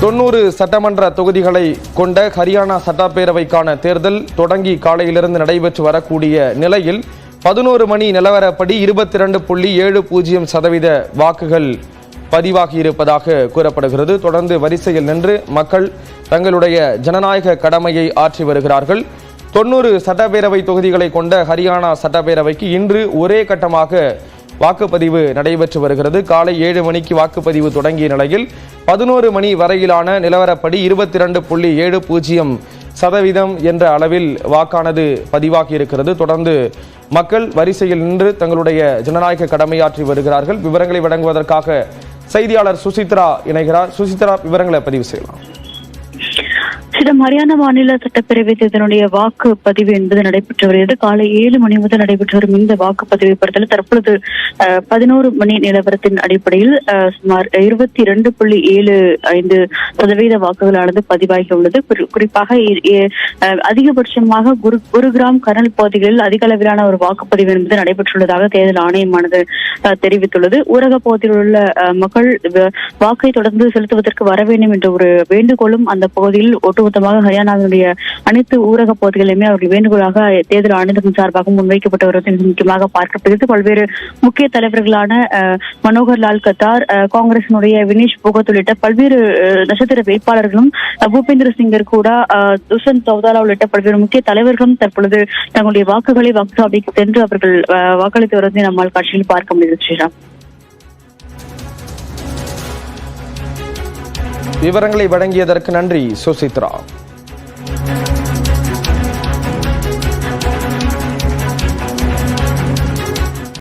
90 சட்டமன்ற தொகுதிகளை கொண்ட ஹரியானா சட்டப்பேரவைக்கான தேர்தல் தொடங்கி காலையிலிருந்து நடைபெற்று வரக்கூடிய நிலையில் 11 மணி நிலவரப்படி 22.70% வாக்குகள் பதிவாகியிருப்பதாக கூறப்படுகிறது. தொடர்ந்து வரிசையில் நின்று மக்கள் தங்களுடைய ஜனநாயக கடமையை ஆற்றி வருகிறார்கள். 90 சட்டப்பேரவை தொகுதிகளை கொண்ட ஹரியானா சட்டப்பேரவைக்கு இன்று ஒரே கட்டமாக வாக்குப்பதிவு நடைபெற்று வருகிறது. காலை 7 மணிக்கு வாக்குப்பதிவு தொடங்கிய நிலையில் 11 மணி வரையிலான நிலவரப்படி 22.70% என்ற அளவில் வாக்கானது பதிவாகி இருக்கிறது. தொடர்ந்து மக்கள் வரிசையில் நின்று தங்களுடைய ஜனநாயக கடமையாற்றி வருகிறார்கள். விவரங்களை வழங்குவதற்காக செய்தியாளர் சுசித்ரா இணைகிறார். சுசித்ரா, விவரங்களை பதிவு செய்யலாம். ஹரியானா மாநில சட்டப்பேரவை தேர்தலுடைய வாக்குப்பதிவு என்பது நடைபெற்று வருகிறது. காலை 7 மணி முதல் நடைபெற்று வரும் இந்த வாக்குப்பதிவை பொறுத்தவரை தற்பொழுது 11 மணி நிலவரத்தின் அடிப்படையில் சுமார் 22.75% வாக்குகளானது பதிவாகி உள்ளது. குறிப்பாக அதிகபட்சமாக குருகிராம் கர்னல் பகுதிகளில் அதிக அளவிலான ஒரு வாக்குப்பதிவு என்பது நடைபெற்றுள்ளதாக தேர்தல் ஆணையமானது தெரிவித்துள்ளது. ஊரக பகுதியில் உள்ள மக்கள் வாக்கை தொடர்ந்து செலுத்துவதற்கு வர வேண்டும் என்ற ஒரு வேண்டுகோளும் அந்த பகுதியில் ஒட்டுமொத்தமாக ஹரியானாவினுடைய அனைத்து ஊரக பகுதிகளிலுமே அவர்கள் வேண்டுகோளாக தேர்தல் ஆணையத்தின் சார்பாக முன்வைக்கப்பட்டு வருவது முக்கியமாக பார்க்கப்படுகிறது. பல்வேறு முக்கிய தலைவர்களான மனோகர் லால் கத்தார், காங்கிரசினுடைய வினேஷ் போகத் உள்ளிட்ட பல்வேறு நட்சத்திர வேட்பாளர்களும், பூபேந்திர சிங்கர் கூட, துஷ்யந்த் சௌதாலா உள்ளிட்ட பல்வேறு முக்கிய தலைவர்களும் தற்பொழுது தங்களுடைய வாக்குகளை வாக்குச்சாவடிக்கு சென்று அவர்கள் வாக்களித்து வருவதை நம்மால் காட்சியில் பார்க்க முடிகிறது. ஸ்ரீராம், விவரங்களை வழங்கியதற்கு நன்றி சுசித்ரா.